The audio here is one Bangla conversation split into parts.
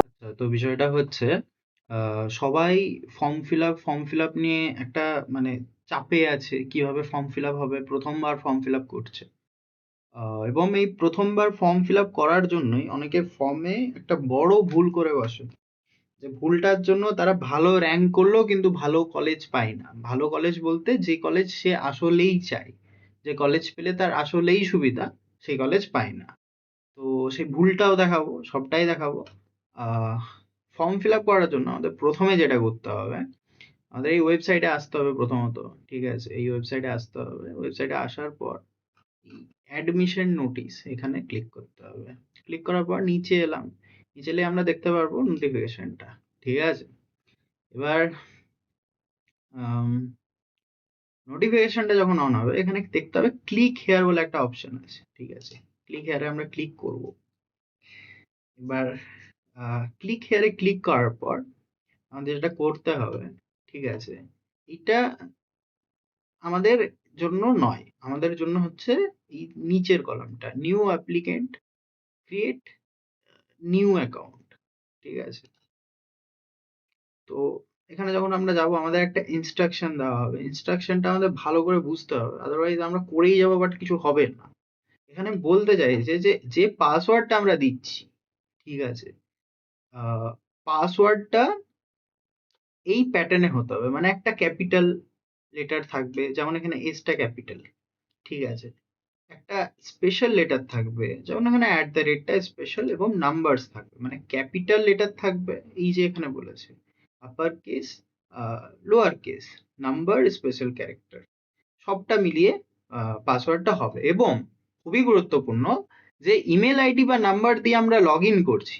আচ্ছা, তো বিষয়টা হচ্ছে সবাই ফর্ম ফিল আপ নিয়ে একটা মানে চাপে আছে, কিভাবে ফর্ম ফিল আপ হবে, প্রথমবার ফর্ম ফিল আপ করছে। এবং এই প্রথমবার ফর্ম ফিল আপ করার জন্যই অনেকে ফর্মে একটা বড় ভুল করে বসে, যে ভুলটার জন্য তারা ভালো র্যাঙ্ক করলেও কিন্তু ভালো কলেজ পায় না। ভালো কলেজ বলতে যে কলেজ সে আসলেই চায়, যে কলেজ পেলে তার আসলেই সুবিধা, সেই কলেজ পায় না। তো সেই ভুলটাও দেখাবো, সবটাই দেখাবো। ফর্ম ফিল আপ করার জন্য আমাদের প্রথমে যেটা করতে হবে, আমাদের এই ওয়েবসাইটে আসতে হবে প্রথমত। ঠিক আছে, এই ওয়েবসাইটে আসতে হবে। ওয়েবসাইটে আসার পর অ্যাডমিশন নোটিশ এখানে ক্লিক করতে হবে। ক্লিক করার পর নিচে এলাম। নিচে এলে আমরা দেখতে পারবো নোটিফিকেশনটা। ঠিক আছে, এবার নোটিফিকেশনটা যখন অন হবে, এখানে দেখতে হবে ক্লিক হেয়ার বলে একটা অপশন আছে। ঠিক আছে, ক্লিক হেয়ারে আমরা ক্লিক করব। এবার ক্লিক হেয়ারে ক্লিক করার পর আমাদের যেটা করতে হবে, ঠিক আছে, এটা আমাদের জন্য নয়, আমাদের জন্য হচ্ছে এই নিচের কলামটা, new applicant create new account. ঠিক আছে, তো এখানে যখন আমরা যাব, আমাদের একটা ইনস্ট্রাকশন দেওয়া হবে। ইনস্ট্রাকশনটা আমাদের ভালো করে বুঝতে হবে, আদারওয়াইজ আমরা করেই যাবো বাট কিছু হবে না। এখানে বলতে চাইছে যে যে পাসওয়ার্ডটা আমরা দিচ্ছি, ঠিক আছে, পাসওয়ার্ডটা এই প্যাটার্নে হতে হবে, মানে একটা ক্যাপিটাল লেটার থাকবে, যেমন এখানে এসটা ক্যাপিটাল। ঠিক আছে, একটা স্পেশাল লেটার থাকবে, যেমন এখানে অ্যাট দ্য রেটটা স্পেশাল, এবং নাম্বারস থাকবে, মানে ক্যাপিটাল লেটার থাকবে এই যে এখানে বলেছে, upper case, lower case, number, special character, সবটা মিলিয়ে পাসওয়ার্ডটা হবে। এবং খুবই গুরুত্বপূর্ণ, যে ইমেল আইডি বা নাম্বার দিয়ে আমরা লগ ইন করছি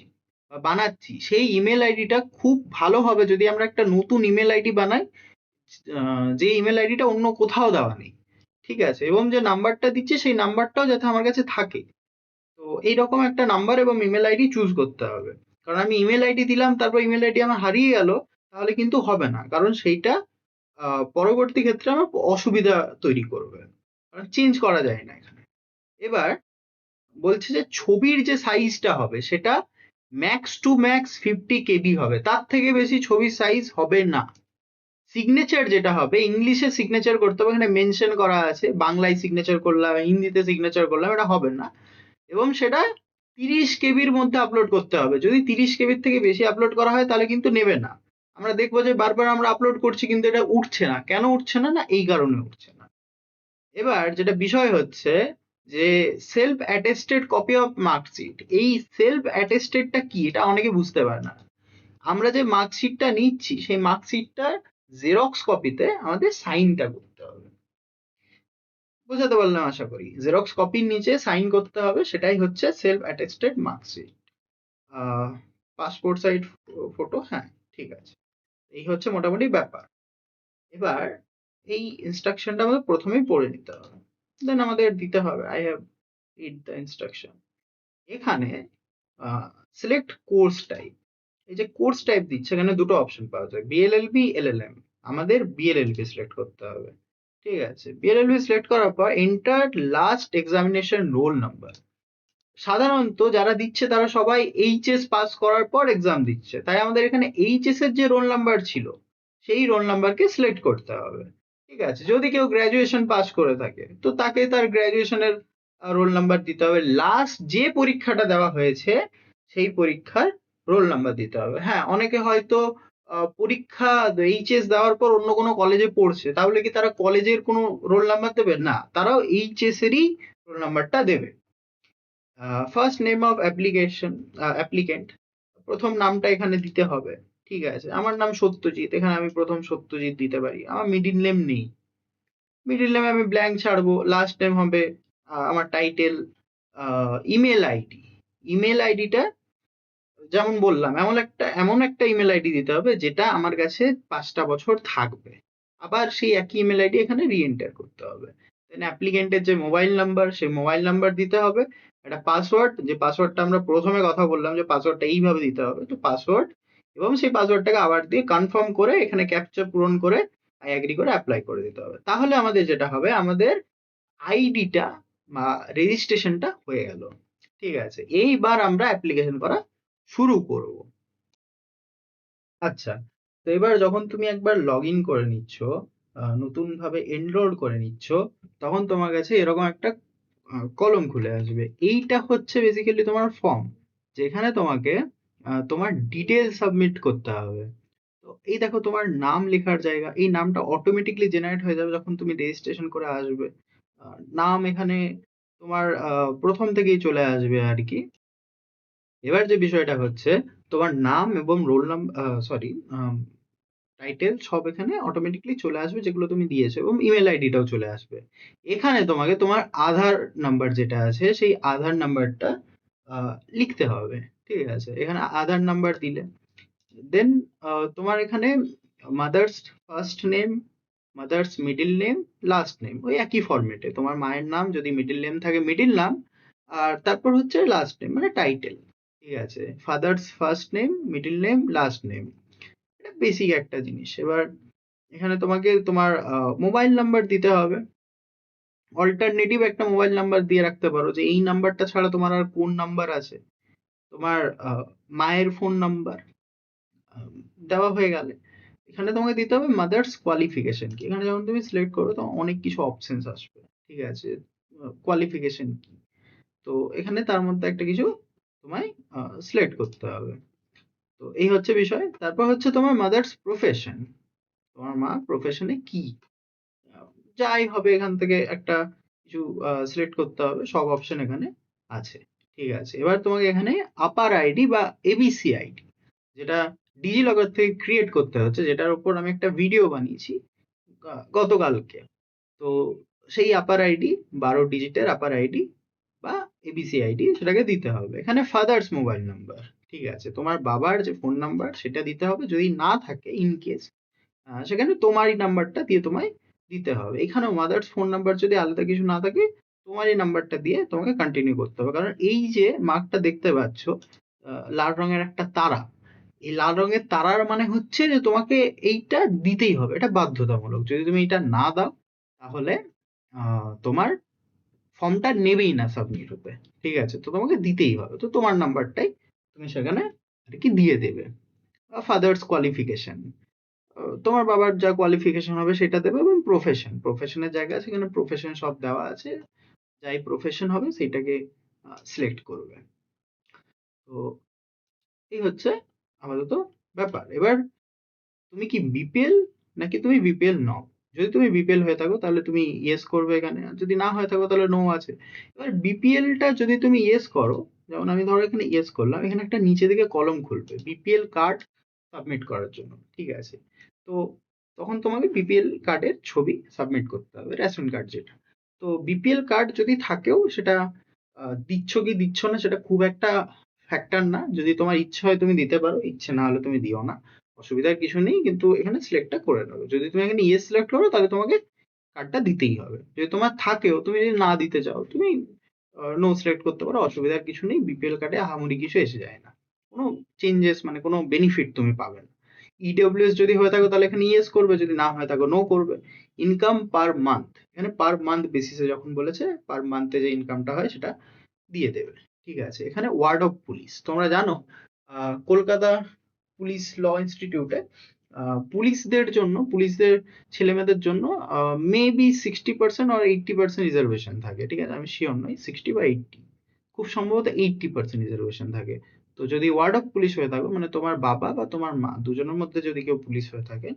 বা বানাচ্ছি, সেই ইমেল আইডিটা খুব ভালো হবে যদি আমরা একটা নতুন ইমেল আইডি বানাই, যে ইমেল আইডিটা অন্য কোথাও দেওয়া নেই। ঠিক আছে, এবং যে নাম্বারটা দিচ্ছি সেই নাম্বারটাও যাতে আমার কাছে থাকে। তো এইরকম একটা নাম্বার এবং ইমেল আইডি চুজ করতে হবে। কারণ আমি ইমেল আইডি দিলাম, তারপর ইমেল আইডি আমার হারিয়ে গেল, তাহলে কিন্তু হবে না, কারণ সেইটা পরবর্তী ক্ষেত্রে আমার অসুবিধা তৈরি করবে, কারণ চেঞ্জ করা যায় না এখানে। এবার বলছে যে ছবির যে সাইজটা হবে সেটা ম্যাক্স টু ম্যাক্স 50 KB হবে, তার থেকে বেশি ছবির সাইজ হবে না। সিগনেচার যেটা হবে, ইংলিশে সিগনেচার করতে হবে, এখানে মেনশন করা আছে, বাংলায় সিগনেচার করলাম, হিন্দিতে সিগনেচার করলাম, এটা হবে না। এবং সেটা 30 KBর মধ্যে আপলোড করতে হবে। যদি 30 KBর থেকে বেশি আপলোড করা হয় তাহলে কিন্তু নেবে না। আমরা দেখবো যে বারবার আমরা আপলোড করছি কিন্তু এটা উঠছে না। কেন উঠছে না? না এই কারণে উঠছে না। এবার যেটা বিষয় হচ্ছে যে self attested copy of marksheet, এই সেলফ অ্যাটেস্টেডটা কি, এটা অনেকে বুঝতে পারে না। আমরা যে মার্কশিটটা নিচ্ছি সেই মার্কশিটটার জেরক্স কপিতে আমাদের সাইনটা করতে হবে। বুঝাতে পারলাম আশা করি, জেরক্স কপির নিচে সাইন করতে হবে, সেটাই হচ্ছে self attested marksheet. Passport size photo, হ্যাঁ ঠিক আছে, এই হচ্ছে মোটামুটি ব্যাপার। এবার এই ইনস্ট্রাকশনটা আমাদের প্রথমেই পড়ে নিতে হবে, দেন আমাদের দিতে হবে I have read the instruction. এখানে সিলেক্ট কোর্স টাইপ, এই যে কোর্স টাইপ দিচ্ছে এখানে দুটো অপশন পাওয়া যায়, বিএলএলবি, এলএলএম। আমাদের বিএলএলবি সিলেক্ট করতে হবে। ঠিক আছে, বিএলএলবি সিলেক্ট করার পর enter last examination roll number. সাধারণত যারা দিচ্ছে তারা সবাই এইচএস পাস করার পর এক্সাম দিচ্ছে, তাই আমাদের এখানে এইচএস এর যে রোল নাম্বার ছিল সেই রোল নাম্বারকে সিলেক্ট করতে হবে। ঠিক আছে, যদি কেউ গ্র্যাজুয়েশন পাস করে থাকে তো তাকে তার গ্র্যাজুয়েশনের রোল নাম্বার দিতে হবে। লাস্ট যে পরীক্ষাটা দেওয়া হয়েছে সেই পরীক্ষার রোল নাম্বার দিতে হবে। হ্যাঁ, অনেকে হয়তো পরীক্ষা এইচএস দেওয়ার পর অন্য কোনো কলেজে পড়ছে, তাহলে কি তারা কলেজের কোনো রোল নাম্বার দেবে? না, তারাও এইচএস এরই রোল নাম্বারটা দেবে। First name of application, applicant, প্রথম নামটা এখানে দিতে হবে। ঠিক আছে, আমার নাম সত্যজিৎ, এখানে আমি প্রথম সত্যজিৎ দিতে পারি, আমার মিডিল নেম নেই, মিডিল নেমে আমি ব্ল্যাঙ্ক ছাড়বো। লাস্ট নেম হবে আমার টাইটেল। ইমেল আইডি, ইমেল আইডিটা যেমন বললাম এমন একটা ইমেল আইডি দিতে হবে যেটা আমার কাছে 5টা বছর থাকবে। আবার সেই একই ইমেল আইডি এখানে রি এন্টার করতে হবে। দেন অ্যাপ্লিকেন্টের যে মোবাইল নাম্বার, সেই মোবাইল নাম্বার দিতে হবে। একটা পাসওয়ার্ড, যে পাসওয়ার্ডটা আমরা প্রথমে কথা বললাম যে পাসওয়ার্ডটা এইভাবে দিতে হবে, তো পাসওয়ার্ড, এবং সেই পাসওয়ার্ডটাকে আবার দিয়ে কনফার্ম করে এখানে ক্যাপচা পূরণ করে আই এগ্রি করে অ্যাপ্লাই করে দিতে হবে। তাহলে আমাদের যেটা হবে, আমাদের আইডিটা বা রেজিস্ট্রেশনটা হয়ে গেল। ঠিক আছে, এইবার আমরা অ্যাপ্লিকেশন করা শুরু করব। আচ্ছা, তো এবার যখন তুমি একবার লগ ইন করে নিচ্ছ, নতুন ভাবে এনরোল করে নিচ্ছ, তখন তোমার কাছে এরকম একটা কলম খুলে আসবে। এইটা হচ্ছে বেসিক্যালি তোমার ফর্ম, যেখানে তোমাকে তোমার ডিটেল সাবমিট করতে হবে। তো এই দেখো তোমার নাম লেখার জায়গা, এই নামটা অটোমেটিকলি জেনারেট হয়ে যাবে যখন তুমি রেজিস্ট্রেশন করে আসবে। নাম এখানে তোমার প্রথম থেকেই চলে আসবে আর কি। এবার যে বিষয়টা হচ্ছে, তোমার নাম এবং রোল নাম্বার, সরি, টাইটেল সব এখানে অটোমেটিকলি চলে আসবে যেগুলো তুমি দিয়েছো, এবং ইমেল আইডিটাও চলে আসবে। এখানে তোমাকে তোমার আধার নাম্বার যেটা আছে সেই আধার নাম্বারটা লিখতে হবে। ঠিক আছে, এখানে আধার নাম্বার দিলে দেন তোমার এখানে mother's first name, mother's middle name, last name ওই একই ফরম্যাটে। তোমার মায়ের নাম যদি মিডিল নেম থাকে মিডিল নাম, আর তারপর হচ্ছে লাস্ট নেম মানে টাইটেল। ঠিক আছে, father's first name, middle name, last name, এটা বেসিক একটা জিনিস। এবার এখানে তোমাকে তোমার মোবাইল নাম্বার দিতে হবে। অল্টারনেটিভ একটা মোবাইল নাম্বার দিয়ে রাখতে পারো, যে এই নাম্বারটা ছাড়া তোমার আর কোন নাম্বার আছে। তোমার মায়ের ফোন নাম্বার দেওয়া হয়ে গেলে এখানে তোমাকে দিতে হবে মাদার্স কোয়ালিফিকেশন কি। এখানে যখন তুমি সিলেক্ট করো তখন অনেক কিছু অপশনস আসবে। ঠিক আছে, কোয়ালিফিকেশন কি, তো এখানে তার মধ্যে একটা কিছু তোমায় সিলেক্ট করতে হবে। তো এই হচ্ছে বিষয়। তারপর হচ্ছে তোমার মাদার্স প্রফেশন, তোমার মা প্রফেশনে কি, আহ, যাই হবে এখান থেকে একটা কিছু সিলেক্ট করতে হবে। সব অপশন এখানে আছে। ঠিক আছে, এবার তোমাকে এখানে আপার আইডি বা এবিসি আইডি, যেটা ডিজিলকার থেকে ক্রিয়েট করতে হচ্ছে, যেটার উপর আমি একটা ভিডিও বানিয়েছি গতকালকে। তো সেই আপার আইডি, 12 ডিজিটের আপার আইডি বা এবিসি আইডি, সেটাকে দিতে হবে। এখানে ফাদার্স মোবাইল নাম্বার, ঠিক আছে, তোমার বাবার যে ফোন নাম্বার সেটা দিতে হবে। যদি না থাকে ইন কেস, সেখানে তোমারই নাম্বারটা দিয়ে তোমায় দিতে হবে। এখানেও মাদার্স ফোন নাম্বার যদি আলাদা কিছু না থাকে, তোমার এই নাম্বারটা দিয়ে তোমাকে কন্টিনিউ করতে হবে। কারণ এই যে মার্কটা দেখতে পাচ্ছ, লাল রঙের একটা তারা, এই লাল রঙের তারার মানে হচ্ছে যে তোমাকে এইটা দিতেই হবে, এটা বাধ্যতামূলক। যদি তুমি এটা না দাও তাহলে তোমার ফর্মটা নেবেই না সাবমিট হতে। ঠিক আছে, তো তোমাকে দিতেই হবে। তো তোমার নাম্বারটাই তুমি সেখানে আর কি দিয়ে দেবে। ফাদার্স কোয়ালিফিকেশন, তোমার বাবার যা কোয়ালিফিকেশন হবে সেটা দেবে, এবং প্রফেশন, প্রফেশনের জায়গা আছে এখানে, প্রফেশন সব দেওয়া আছে। যাই প্রফেশন হবে সেইটাকে সিলেক্ট করবে। তো এই হচ্ছে আপাতত ব্যাপার। এবার তুমি কি বিপিএল নাকি তুমি বিপিএল নও। যদি তুমি বিপিএল হয়ে থাকো তাহলে তুমি ইয়েস করবে এখানে, আর যদি না হয়ে থাকো তাহলে নো আছে। এবার বিপিএলটা যদি তুমি ইয়েস করো, যেমন আমি ধরো এখানে ইয়েস করলাম, এখানে একটা নিচে দিকে কলম খুলবে বিপিএল কার্ড সাবমিট করার জন্য। ঠিক আছে, তো তখন তোমাকে বিপিএল কার্ডের ছবি সাবমিট করতে হবে, রেশন কার্ড যেটা। তো বিপিএল কার্ড যদি থাকেও সেটা দিচ্ছ কি দিচ্ছ না সেটা খুব একটা ফ্যাক্টর না। যদি তোমার ইচ্ছে হয় তুমি দিতে পারো, ইচ্ছে না হলে তুমি দিও না, অসুবিধার কিছু নেই। কিন্তু এখানে সিলেক্টটা করে নেবে। যদি তুমি এখানে ইয়েস সিলেক্ট করো তাহলে তোমাকে কার্ডটা দিতেই হবে। যদি তোমার থাকেও, তুমি যদি না দিতে চাও তুমি নো সিলেক্ট করতে পারো, অসুবিধার কিছু নেই। বিপিএল কার্ডে আহামরি কিছু এসে যায় না, কোনো চেঞ্জেস মানে কোনো বেনিফিট তুমি পাবে না। ইডব্লিউএস যদি হয়ে থাকো তাহলে এখানে ইয়েস করবে, যদি না হয়ে থাকো নো করবে। ইনকাম পার মান্থ, এখানে পার মান্থ বেসিসে যখন বলেছে, পার মান্থে যে ইনকামটা হয় সেটা দিয়ে দেবে। ঠিক আছে, এখানে ওয়ার্ড অফ পুলিশ, তোমরা জানো কলকাতা পুলিশ ল ইনস্টিটিউটে পুলিশদের জন্য, পুলিশদের ছেলেমেয়েদের জন্য মেবি 60% আর 80% রিজার্ভেশন থাকে। ঠিক আছে, আমি শিওর নই 60 বা 80, খুব সম্ভবত 80% রিজার্ভেশন থাকে। তো যদি ওয়ার্ড অফ পুলিশ হয়ে থাকো, মানে তোমার বাবা বা তোমার মা দুজনের মধ্যে যদি কেউ পুলিশ হয়ে থাকে,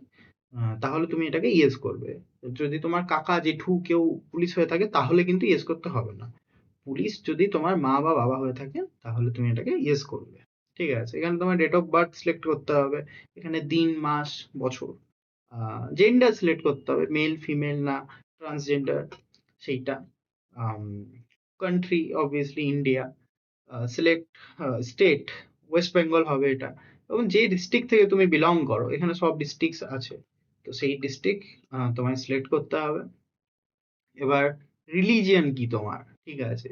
তাহলে তুমি এটাকে ইয়েস করবে। যদি তোমার কাকা জেঠু কেউ পুলিশ হয়ে থাকে তাহলে কিন্তু ইয়েস করতে হবে না। পুলিশ যদি তোমার মা বা বাবা হয়ে থাকে তাহলে তুমি এটাকে ইয়েস করবে। ঠিক আছে, এখানে তোমার ডেট অফ বার্থ সিলেক্ট করতে হবে। এখানে দিন, মাস, বছর, জেন্ডার সিলেক্ট করতে হবে, মেল ফিমেল না ট্রান্সজেন্ডার সেইটা। Country obviously India. Select state, West Bengal হবে এটা। এবং যে ডিস্ট্রিক্ট থেকে তুমি বিলং করো, এখানে সব ডিস্ট্রিক্ট আছে, তো সেই ডিস্ট্রিক্ট তোমায় সিলেক্ট করতে হবে। এবার রিলিজিয়ন কি তোমার, ঠিক আছে,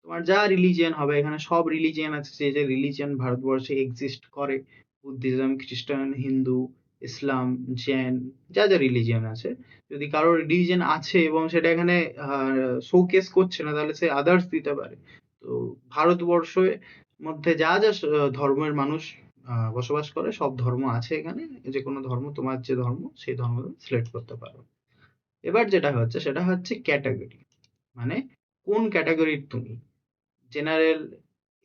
তোমার যা রিলিজিয়ন হবে, এখানে সব রিলিজিয়ন আছে, যে যে রিলিজিয়ন ভারতবর্ষে এক্সিস্ট করে, বুদ্ধিজম, খ্রিস্টান, হিন্দু, ইসলাম, জৈন, যা যা রিলিজিয়ন আছে। যদি কারোর রিলিজিয়ন আছে এবং সেটা এখানে শোকেস করছে না তাহলে সে আদার্স দিতে পারে। তো তো ভারতবর্ষের মধ্যে যা যা ধর্মের মানুষ বসবাস করে সব ধর্ম আছে এখানে। যে কোনো ধর্ম, তোমার যে ধর্ম সেই ধর্ম সিলেক্ট করতে পারো। এবার যেটা হচ্ছে সেটা হচ্ছে ক্যাটাগরি, মানে কোন ক্যাটাগরির তুমি, জেনারেল,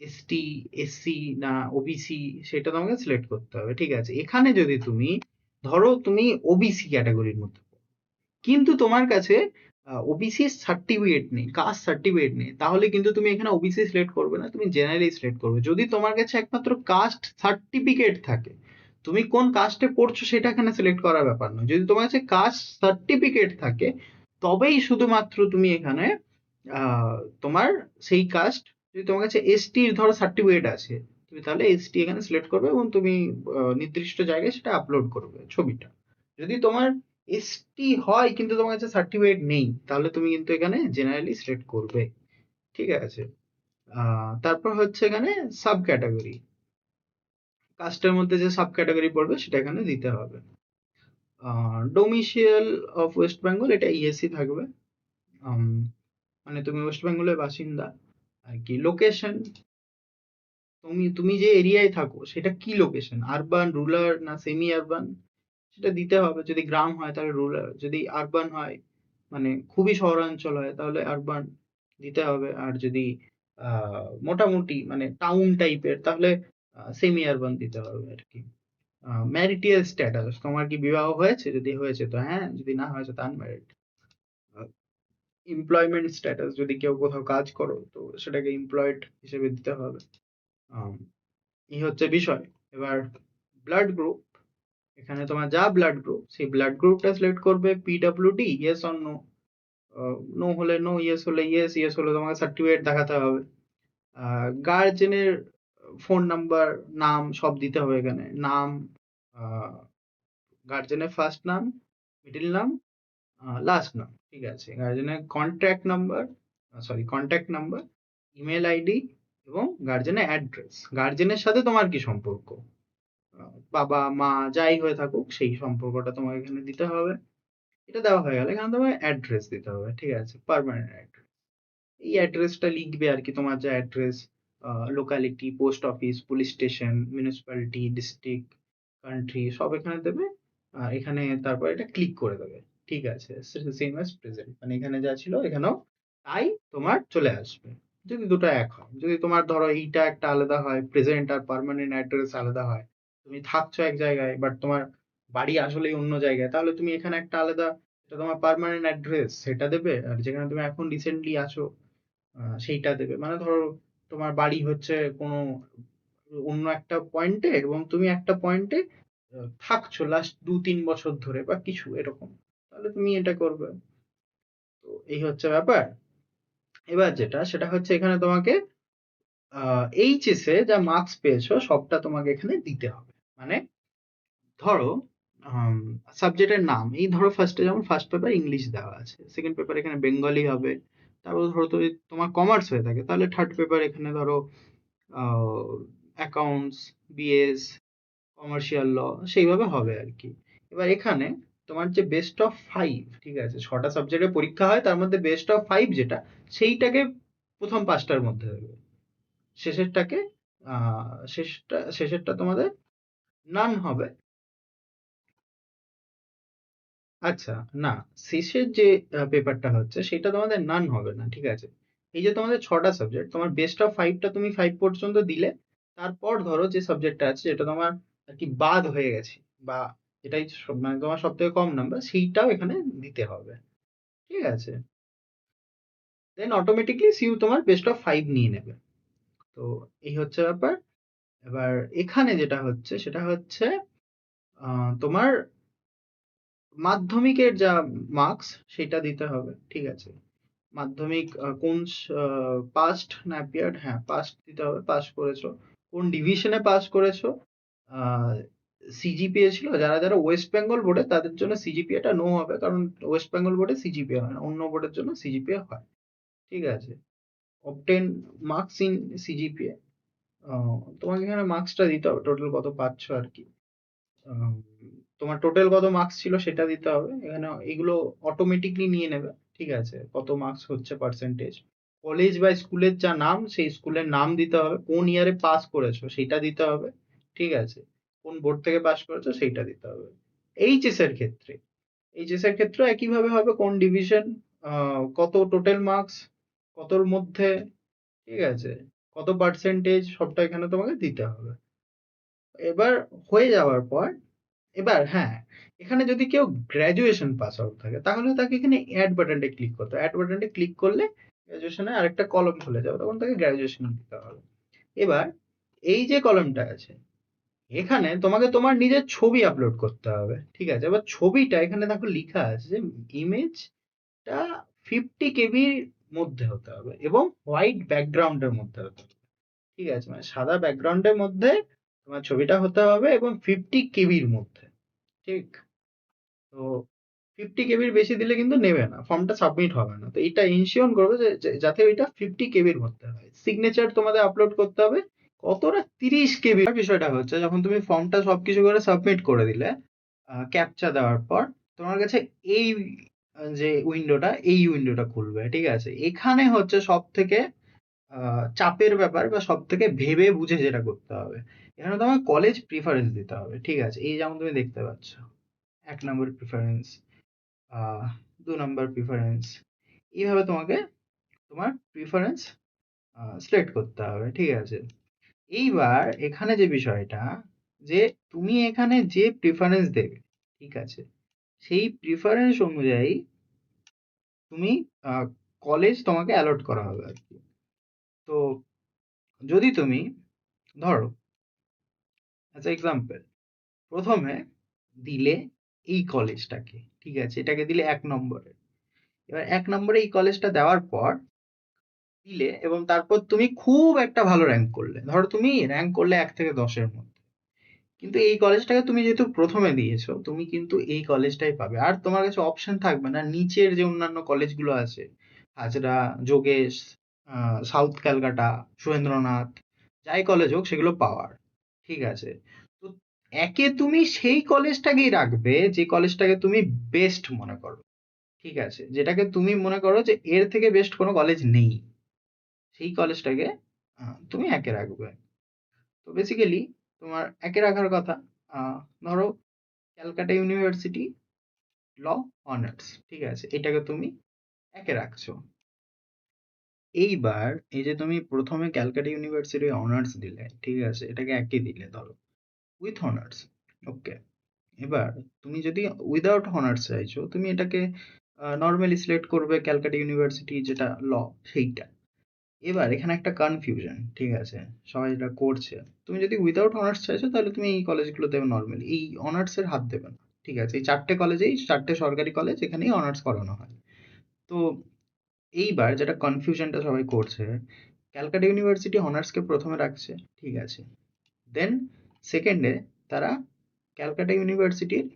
এসটি, এসসি না ওবিসি, সেটা তোমাকে সিলেক্ট করতে হবে। ঠিক আছে, এখানে যদি তুমি ধরো তুমি ওবিসি ক্যাটাগরির মধ্যে, কিন্তু তোমার কাছে ওবিসি সার্টিফিকেট নেই, কাস্ট সার্টিফিকেট নেই, তাহলে কিন্তু তুমি এখানে ওবিসি সিলেক্ট করবে না, তুমি জেনারেলি সিলেক্ট করবে। যদি তোমার কাছে একমাত্র কাস্ট সার্টিফিকেট থাকে, তুমি কোন কাস্টে পড়ছো সেটা এখানে সিলেক্ট করার ব্যাপার নয়, যদি তোমার কাছে কাস্ট সার্টিফিকেট থাকে তবেই শুধুমাত্র তুমি এখানে তোমার সেই কাস্ট, যদি তোমার কাছে এসটির ধরো সার্টিফিকেট আছে, তুমি তাহলে এসটি এখানে সিলেক্ট করবে এবং তুমি নির্দিষ্ট জায়গায় সেটা আপলোড করবে ছবিটা। যদি তোমার এসটি হয় কিন্তু তোমার কাছে সার্টিফিকেট নেই, তাহলে তুমি কিন্তু এখানে জেনারেলি সিলেক্ট করবে। ঠিক আছে, তারপর হচ্ছে এখানে সাব ক্যাটাগরি, কাস্টের মধ্যে যে সাব ক্যাটাগরি পড়বে সেটা এখানে দিতে হবে। ডোমিসিয়াল অফ ওয়েস্ট বেঙ্গল, এটা ইএসসি থাকবে, মানে তুমি ওয়েস্ট বেঙ্গলের বাসিন্দা আর কি। লোকেশন, তুমি তুমি যে এরিয়ায় থাকো সেটা কি লোকেশন, আরবান, রুরাল না সেমি আরবান, সেটা দিতে হবে। যদি গ্রাম হয় তাহলে রুরাল, যদি আরবান হয় মানে খুবই শহরাঞ্চল হয় তাহলে আরবান দিতে হবে, আর যদি মোটামুটি মানে টাউন টাইপের তাহলে সেমি আরবান দিতে হবে আর কি। ম্যারিটিয়াল স্ট্যাটাস, তোমার কি বিবাহ হয়েছে, যদি হয়েছে তো হ্যাঁ, যদি না হয়েছে তো আনম্যারিড। এমপ্লয়মেন্ট স্ট্যাটাস, যদি কেউ কোথাও কাজ করো তো সেটাকে এমপ্লয়েড হিসেবে দিতে হবে। আম, এই হচ্ছে বিষয়। এবার ব্লাড গ্রুপ, এখানে তোমার যা ব্লাড গ্রুপ সেই ব্লাড গ্রুপটা সিলেক্ট করবে, PWD yes or no, no হলে নো, ইয়েস হলে ইয়েস, ইয়েস হলে তোমাকে সার্টিফিকেট দেখাতে হবে। গার্জেনের ফোন নাম্বার, নাম সব দিতে হবে এখানে, নাম, গার্জেনের ফার্স্ট নাম, মিডল নাম, লাস্ট নাম। ঠিক আছে, গার্জেনের কন্ট্যাক্ট নাম্বার, ইমেল আইডি এবং গার্জেনের অ্যাড্রেস। গার্জেনের সাথে তোমার কি সম্পর্ক, বাবা মা যাই হয়ে থাকুক সেই সম্পর্কটা তোমাকে এখানে দিতে হবে। এটা দেওয়া হয়ে গেলে এখানে তোমার অ্যাড্রেস দিতে হবে। ঠিক আছে, পার্মানেন্ট অ্যাড্রেস, এই অ্যাড্রেসটা লিখবে আর কি, তোমার যা address, locality, post office, police station, municipality, district, country সব এখানে দেবে। আর এখানে তারপর এটা ক্লিক করে দেবে। ঠিক আছে, সেম অ্যাজ প্রেজেন্ট, মানে এখানে যা ছিল এখানেও তাই তোমার চলে আসবে, যদি দুটো এক হয়। যদি তোমার ধরো এইটা একটা আলাদা হয়, প্রেজেন্ট আর পার্মানেন্ট অ্যাড্রেস আলাদা হয়, তুমি থাকছো এক জায়গায় বাট তোমার বাড়ি আসলেই অন্য জায়গায়, তাহলে তুমি এখানে একটা আলাদা, এটা তোমার পার্মানেন্ট অ্যাড্রেস সেটা দেবে, আর যেখানে তুমি এখন রিসেন্টলি আছো সেইটা দেবে। মানে ধরো তোমার বাড়ি হচ্ছে কোনো অন্য একটা পয়েন্টে এবং তুমি একটা পয়েন্টে থাকছো লাস্ট 2-3 বছর ধরে বা কিছু এরকম, তাহলে তুমি এটা করবে। তো এই হচ্ছে ব্যাপার। এবার যেটা সেটা হচ্ছে এখানে তোমাকে এইচএস এ যা মার্কস পেয়েছো সবটা তোমাকে এখানে দিতে হবে। মানে ধরো সাবজেক্টের নাম, এই ধরো ফার্স্টে যেমন ফার্স্ট পেপার ইংলিশ দেওয়া আছে, সেকেন্ড পেপার এখানে বেঙ্গলি হবে, তারপর ধরো যদি তোমার কমার্স হয়ে থাকে তাহলে থার্ড পেপার এখানে ধরো অ্যাকাউন্টস, বিএস, কমার্শিয়াল ল, সেইভাবে হবে আর কি। এবার এখানে তোমার যে বেস্ট অফ ফাইভ, ঠিক আছে, 6টা সাবজেক্টের পরীক্ষা হয়, তার মধ্যে বেস্ট অফ ফাইভ যেটা, সেইটাকে প্রথম 5টার মধ্যে দেবে, শেষেরটাকে শেষেরটা তোমাদের নান হবে। আচ্ছা, না, শেষের যে পেপারটা হচ্ছে সেটা তোমাদের নান হবে না। ঠিক আছে, এই যে তোমাদের 6টা সাবজেক্ট, তোমার বেস্ট অফ ফাইভটা তুমি 5 পর্যন্ত দিলে, তারপর ধরো যে সাবজেক্টটা আছে যেটা তোমার আর কি বাদ হয়ে গেছে, বা এটাই মানে তোমার সব থেকে কম নাম্বার, সেইটাও এখানে দিতে হবে। ঠিক আছে, দেন অটোমেটিকলি সিউ তোমার বেস্ট অফ ফাইভ নিয়ে নেবে। তো এই হচ্ছে ব্যাপার। এবার এখানে যেটা হচ্ছে সেটা হচ্ছে তোমার মাধ্যমিকের যা মার্কস সেটা দিতে হবে। ঠিক আছে, মাধ্যমিক কোন পাস্ট না অ্যাপিয়ার্ড, হ্যাঁ পাস্ট দিতে হবে, পাস করেছো, কোন ডিভিশনে পাস করেছো, সিজিপিএ ছিল, যারা যারা ওয়েস্ট বেঙ্গল বোর্ডে তাদের জন্য সিজিপিএটা নো হবে, কারণ ওয়েস্ট বেঙ্গল বোর্ডে সিজিপিএ হয় না, অন্য বোর্ডের জন্য সিজিপিএ হয়। ঠিক আছে, অবটেন মার্কস ইন সিজিপিএ, তোমাকে এখানে মার্কসটা দিতে হবে, টোটাল কত পাচ্ছ আর কি। আম, তোমার টোটাল কত মার্কস ছিল সেটা দিতে হবে এখানে, এগুলো অটোমেটিকলি নিয়ে নেবে। ঠিক আছে, কত মার্কস হচ্ছে পার্সেন্টেজ, কলেজ বা স্কুলের যা নাম সেই স্কুলের নাম দিতে হবে, কোন ইয়ারে পাস করেছো সেটা দিতে হবে, ঠিক আছে, কোন বোর্ড থেকে পাস করেছো সেইটা দিতে হবে। এইচএস এর ক্ষেত্রে এইচএস এর ক্ষেত্রে একইভাবে হবে, কোন ডিভিশন, কত টোটাল মার্কস, কতর মধ্যে, ঠিক আছে, কত পার্সেন্টেজ, সবটা এখানে তোমাকে দিতে হবে। এবার হয়ে যাওয়ার পর, এবার হ্যাঁ, এখানে যদি কেউ গ্র্যাজুয়েশন পাস আউট থাকে তাহলে তাকে এখানে অ্যাড বাটনটা ক্লিক করতে হবে। অ্যাড বাটনটা ক্লিক করলে গ্র্যাজুয়েশনে আরেকটা কলম খুলে যাবে, তখন তাকে গ্র্যাজুয়েশন দিতে হবে। এবার এই যে কলমটা আছে, এখানে তোমাকে তোমার নিজের ছবি আপলোড করতে হবে, ঠিক আছে। এবার ছবিটা এখানে দেখো লেখা আছে যে ইমেজটা 50 কেবির মধ্যে হতে হবে এবং হোয়াইট ব্যাকগ্রাউন্ডের মধ্যে হতে হবে, ঠিক আছে, মানে সাদা ব্যাকগ্রাউন্ডের মধ্যে তোমার ছবিটা হতে হবে এবং 50 কেবির মধ্যে, ঠিক। তো 50 কেবির বেশি দিলে কিন্তু নেবে না, ফর্মটা সাবমিট হবে না। তো এটা ইনশিওর করবে যাতে ওইটা 50 কেবির মধ্যে হয়। সিগনেচার তোমাদের আপলোড করতে হবে কতটা, 30 কেবি। বিষয়টা হচ্ছে যখন তুমি ফর্মটা সবকিছু করে সাবমিট করে দিলে, ক্যাপচা দেওয়ার পর তোমার কাছে এই যে উইন্ডোটা, এই উইন্ডোটা খুলবে, ঠিক আছে। এখানে হচ্ছে সব থেকে চাপের ব্যাপার বা সব থেকে ভেবে বুঝে যেটা করতে হবে, এখানে তোমার কলেজ প্রিফারেন্স দিতে হবে, ঠিক আছে। এই যেমন তুমি দেখতে পাচ্ছ, 1 নম্বর প্রিফারেন্স, 2 নম্বর প্রিফারেন্স, এইভাবে তোমাকে তোমার প্রিফারেন্স সিলেক্ট করতে হবে, ঠিক আছে। এইবার এখানে যে বিষয়টা, যে তুমি এখানে যে প্রিফারেন্স দেবে, ঠিক আছে, সেই প্রিফারেন্স অনুযায়ী তুমি কলেজ তোমাকে অ্যালট করা হবে আর কি। তো যদি তুমি ধরো অ্যাজ এক্সাম্পল প্রথমে দিলে এই কলেজটাকে, ঠিক আছে, এটাকে দিলে 1 নম্বরে। এবার 1 নম্বরে এই কলেজটা দেওয়ার পর দিলে এবং তারপর তুমি খুব একটা ভালো র্যাঙ্ক করলে, ধরো তুমি র্যাঙ্ক করলে 1 থেকে 10-এর মধ্যে, কিন্তু এই কলেজটাকে তুমি যেহেতু প্রথমে দিয়েছো, তুমি কিন্তু এই কলেজটাই পাবে। আর তোমার কাছে অপশন থাকবে না নিচের যে অন্যান্য কলেজগুলো আছে, হাজরা, যোগেশ, সাউথ ক্যালকাটা, সুরেন্দ্রনাথ, যাই কলেজ হোক সেগুলো পাওয়ার, ঠিক আছে। তো একে তুমি সেই কলেজটাকেই রাখবে যে কলেজটাকে তুমি বেস্ট মনে করো, ঠিক আছে, যেটাকে তুমি মনে করো যে এর থেকে বেস্ট কোনো কলেজ নেই, সেই কলেজটাকে তুমি একে রাখবে। তো বেসিক্যালি তোমার একে রাখার কথা, ধরো ক্যালকাটা ইউনিভার্সিটি ল অনার্স, ঠিক আছে, এটাকে তুমি একে রাখছো। এইবার এই যে তুমি প্রথমে ক্যালকাটা ইউনিভার্সিটি অনার্স দিলে, ঠিক আছে, এটাকে একে দিলে ধরো উইথ অনার্স, ওকে। এবার তুমি যদি উইদাউট অনার্স চাইছো, তুমি এটাকে নর্মালি সিলেক্ট করবে ক্যালকাটা ইউনিভার্সিটি যেটা ল, সেইটা। এবার এখানে একটা কনফিউশন, ঠিক আছে, সবাই যেটা করছে, তুমি যদি উইদাউট অনার্স চাইছো তাহলে তুমি এই কলেজগুলো দেবে নর্মালি, এই অনার্সের হাত দেবে না, ঠিক আছে। এই 4টে কলেজেই, 4টে সরকারি কলেজ, এখানেই অনার্স করানো হয়। তো এইবার যেটা কনফিউশনটা সবাই করছে, ক্যালকাটা ইউনিভার্সিটি অনার্সকে প্রথমে রাখছে, ঠিক আছে, দেন সেকেন্ডে তারা ক্যালকাটা ইউনিভার্সিটির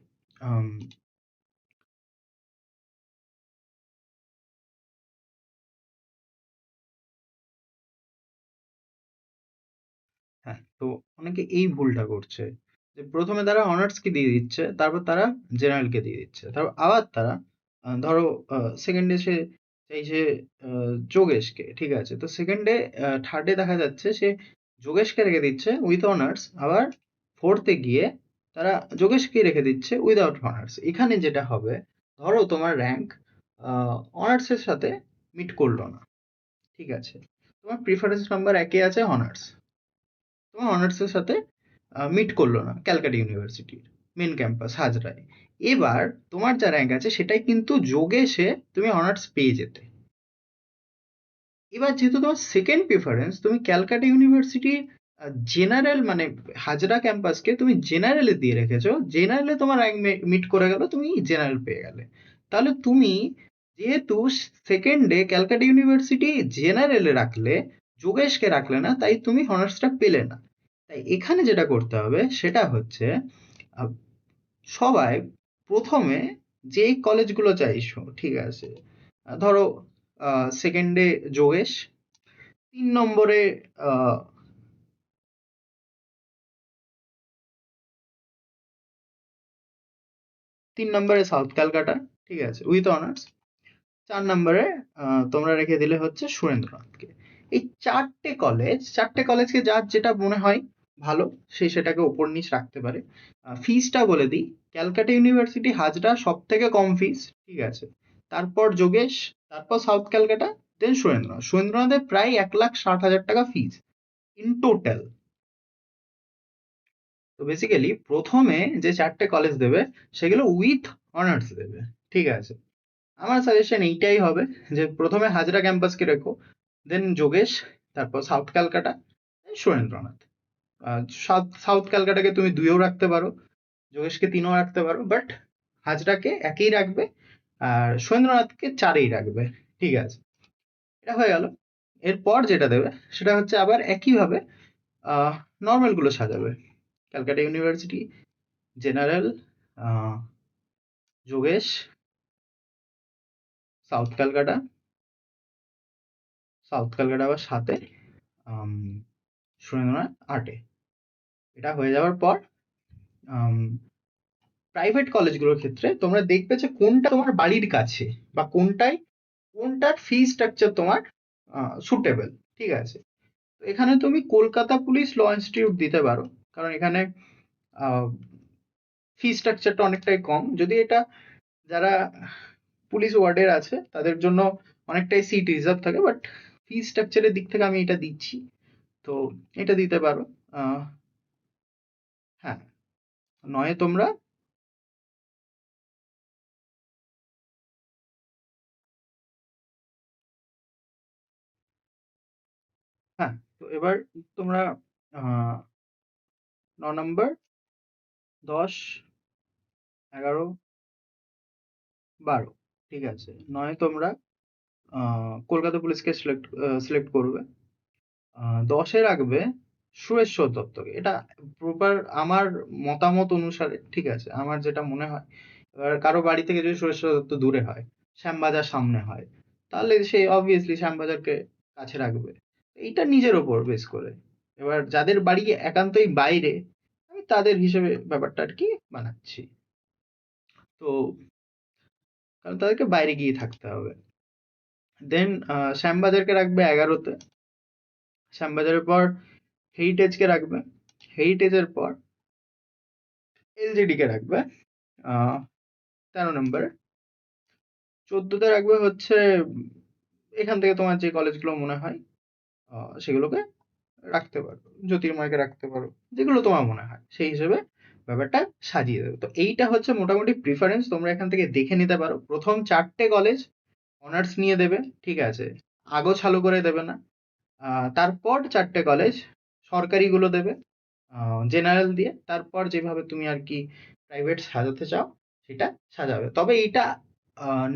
হ্যাঁ, তো অনেকে এই ভুলটা করছে যে প্রথমে তারা অনার্সকে দিয়ে দিচ্ছে, তারপর তারা জেনারেলকে দিয়ে দিচ্ছে, তারপর আবার তারা ধরো সেকেন্ডে সে চাইছে যোগেশকে, ঠিক আছে, তো সেকেন্ডে থার্ডে দেখা যাচ্ছে সে যোগেশকে রেখে দিচ্ছে উইথ অনার্স, আবার ফোর্থে গিয়ে তারা যোগেশকে রেখে দিচ্ছে উইদাউট অনার্স। এখানে যেটা হবে, ধরো তোমার র্যাঙ্ক অনার্সের সাথে মিট করলো না, ঠিক আছে, তোমার প্রিফারেন্স নাম্বার একে আছে অনার্স, তোমার অনার্সের সাথে মিট করলো না ক্যালকাটা ইউনিভার্সিটির মেন ক্যাম্পাস হাজরায়। এবার তোমার যা র্যাঙ্ক আছে সেটাই কিন্তু যোগেশে তুমি অনার্স পেয়ে যেতে। এবার যেহেতু তোমার সেকেন্ড প্রিফারেন্স, তুমি ক্যালকাটা ইউনিভার্সিটির জেনারেল মানে হাজরা ক্যাম্পাসকে তুমি জেনারেলে দিয়ে রেখেছো, জেনারেলে তোমার র্যাঙ্ক মিট করে গেল, তুমি জেনারেল পেয়ে গেলে। তাহলে তুমি যেহেতু সেকেন্ডে ক্যালকাটা ইউনিভার্সিটি জেনারেলে রাখলে, যোগেশকে রাখলে না, তাই তুমি অনার্সটা পেলে না। তাই এখানে যেটা করতে হবে সেটা হচ্ছে, আহ, সবাই প্রথমে যেই কলেজগুলো চাইছো, ঠিক আছে, ধরো সেকেন্ডে যোগেশ, 3 নম্বরে আহ, 3 নম্বরে সাউথ ক্যালকাটা, ঠিক আছে, উইথ অনার্স, 4 নম্বরে তোমরা রেখে দিলে হচ্ছে সুরেন্দ্রনাথকে। এই চারটে কলেজকে যার যেটা মনে হয় ভালো সে সেটাকে ওপর নিচ রাখতে পারে। ফিসটা বলে দিই, ক্যালকাটা ইউনিভার্সিটি হাজরা সব থেকে কম ফিস, ঠিক আছে, তারপর যোগেশ, তারপর সাউথ ক্যালকাটা, দেন সুরেন্দ্রনাথের প্রায় 1,60,000 টাকা ফিস ইন টোটাল। তো বেসিক্যালি প্রথমে যে চারটে কলেজ দেবে সেগুলো উইথ অনার্স দেবে, ঠিক আছে। আমার সাজেশন এইটাই হবে যে প্রথমে হাজরা ক্যাম্পাসকে রেখো, দেন যোগেশ, তারপর south Calcutta, Surendranath. South south ক্যালকাটাকে তুমি 2-এও রাখতে পারো, যোগেশকে 3-ও রাখতে পারো, বাট হাজরাকে একেই রাখবে আর সুরেন্দ্রনাথকে 4-এই রাখবে, ঠিক আছে। এটা হয়ে গেল। এরপর যেটা দেবে সেটা হচ্ছে আবার একইভাবে নর্মাল গুলো সাজাবে, Calcutta University, general, Jogesh, south Calcutta, আবার সাথে সুরেন্দ্রনাথ 8-এ। এটা হয়ে যাওয়ার পর প্রাইভেট কলেজগুলোর ক্ষেত্রে তোমরা দেখবে যে কোনটা তোমার বাড়ির কাছে বা কোনটার ফি স্ট্রাকচার তোমার সুটেবল, ঠিক আছে। তো এখানে তুমি কলকাতা পুলিশ ল ইনস্টিটিউট দিতে পারো, কারণ এখানে ফি স্ট্রাকচারটা অনেকটাই কম। যদি এটা যারা পুলিশ ওয়ার্ডের আছে তাদের জন্য অনেকটাই সিট রিজার্ভ থাকে, বাট ফি স্ট্রাকচারের দিক থেকে আমি এটা দিচ্ছি, তো এটা দিতে পারো। হ্যাঁ, নয় তোমরা হ্যাঁ, তো এবার তোমরা 9 নম্বর, 10, 11, 12, ঠিক আছে, নয় তোমরা কলকাতা পুলিশকে সিলেক্ট করবে। 10-এ রাখবে সুরেশ্বর দত্তকে। এটা প্রপার আমার মতামত অনুসারে, ঠিক আছে, আমার যেটা মনে হয়। এবার কারো বাড়ি থেকে যদি সুরেশ্বর দত্ত দূরে হয়, শ্যামবাজার সামনে হয়, তাহলে সে অবভিয়াসলি শ্যামবাজারকে কাছে রাখবে। এইটা নিজের ওপর বেস করে। এবার যাদের বাড়ি একান্তই বাইরে, আমি তাদের হিসেবে ব্যাপারটা আর কি বানাচ্ছি। তো কারণ তাদেরকে বাইরে গিয়ে থাকতে হবে। দেন শ্যামবাজারকে রাখবে 11-তে। শ্যামবাজারের পর হেরিটেজকে রাখবে। হেরিটেজের পর এলজিডি কে রাখবে 13 নম্বরে। 14-তে রাখবে হচ্ছে এখান থেকে তোমার যে কলেজগুলো মনে হয় সেগুলোকে রাখতে পারো, জ্যোতির্ময়কে রাখতে পারো, যেগুলো তোমার মনে হয় সেই হিসেবে ব্যাপারটা সাজিয়ে দেবে। তো এইটা হচ্ছে মোটামুটি প্রিফারেন্স, তোমরা এখান থেকে দেখে নিতে পারো। প্রথম 4টে কলেজ অনার্স নিয়ে দেবে, ঠিক আছে, আগোছালো করে দেবে না। তারপর 4টে কলেজ সরকারিগুলো দেবে জেনারেল দিয়ে, তারপর যেভাবে তুমি আর কি প্রাইভেট সাজাতে চাও সেটা সাজাবে। তবে এইটা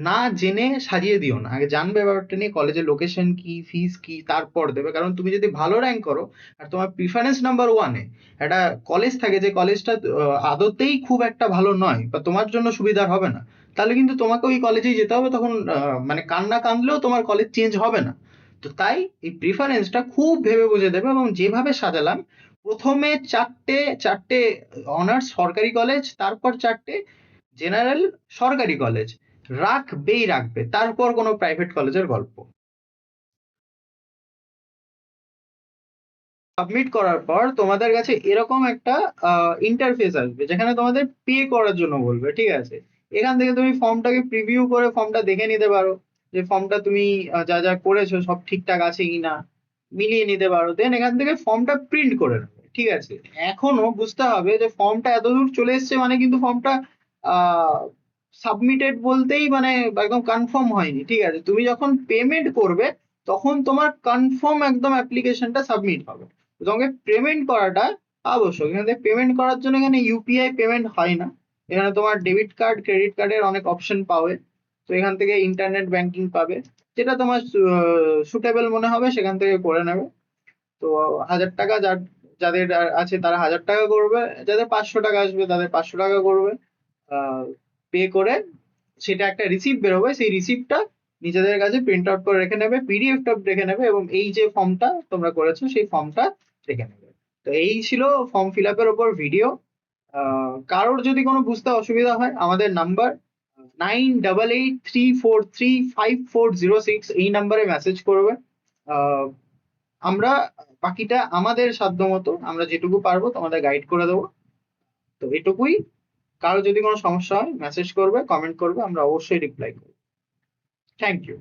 না জেনে সাজিয়ে দিও না, আগে জানবে ব্যাপারটা নিয়ে, কলেজের লোকেশন কি, ফিস কি, তারপর দেবে। কারণ তুমি যদি ভালো র্যাঙ্ক করো আর তোমার প্রিফারেন্স নাম্বার ওয়ানে একটা কলেজ থাকে, যে কলেজটা আদতেই খুব একটা ভালো নয় বা তোমার জন্য সুবিধার হবে না, তাহলে কিন্তু তোমাকে ওই কলেজেই যেতে হবে। তখন মানে কান্না কাঁদলেও তোমার কলেজ চেঞ্জ হবে না। তো তাই এই প্রিফারেন্সটা খুব ভেবে বুঝে দেবে, এবং যেভাবে সাজালাম, প্রথমে চারটে চারটে অনার্স সরকারি কলেজ, তারপর 4টে জেনারেল সরকারি কলেজ রাখবে, তারপর কোনো প্রাইভেট কলেজের গল্প। সাবমিট করার পর তোমাদের কাছে এরকম একটা ইন্টারফেস আসবে যেখানে তোমাদের পে করার জন্য বলবে, ঠিক আছে। এখান থেকে তুমি ফর্মটাকে প্রিভিউ করে ফর্মটা দেখে নিতে পারো, যে ফর্মটা তুমি যা যা করেছো সব ঠিকঠাক আছে কিনা মিলিয়ে নিতে পারো। দেন এখান থেকে ফর্মটা প্রিন্ট করে নেবে, ঠিক আছে। এখনো বুঝতে হবে যে ফর্মটা এতদূর চলে এসছে মানে কিন্তু ফর্মটা সাবমিটেড বলতেই মানে একদম কনফার্ম হয়নি, ঠিক আছে। তুমি যখন পেমেন্ট করবে তখন তোমার কনফার্ম একদম অ্যাপ্লিকেশনটা সাবমিট হবে। তোমাকে পেমেন্ট করাটা আবশ্যক। এখানে পেমেন্ট করার জন্য এখানে ইউপিআই পেমেন্ট হয় না, এখানে তোমার ডেবিট কার্ড, ক্রেডিট কার্ডের অনেক অপশন পাবে। তো এখান থেকে ইন্টারনেট ব্যাংকিং পাবে, যেটা তোমার সুটেবল মনে হবে সেখান থেকে করে নেবে। তো 1,000 টাকা যাদের আছে তারা 1,000 টাকা করবে, যাদের 500 টাকা আসবে তাদের 500 টাকা করবে। পে করে সেটা একটা রিসিপ্ট বেরোবে, সেই রিসিপ্টটা নিজেদের কাছে প্রিন্ট আউট করে রেখে নেবে, পিডিএফটা রেখে নেবে, এবং এই যে ফর্মটা তোমরা করেছো সেই ফর্মটা রেখে নেবে। তো এই ছিল ফর্ম ফিল আপের ওপর ভিডিও। কারোর যদি কোনো বুঝতে অসুবিধা হয়, আমাদের নাম্বার 9883435406 এই নাম্বারে মেসেজ করবে। আমরা বাকিটা আমাদের সাধ্য মতো আমরা যেটুকু পারবো তোমাদের গাইড করে দেবো। তো এটুকুই। কারো যদি কোনো সমস্যা হয় মেসেজ করবে, কমেন্ট করবে, আমরা অবশ্যই রিপ্লাই করবো। Thank you.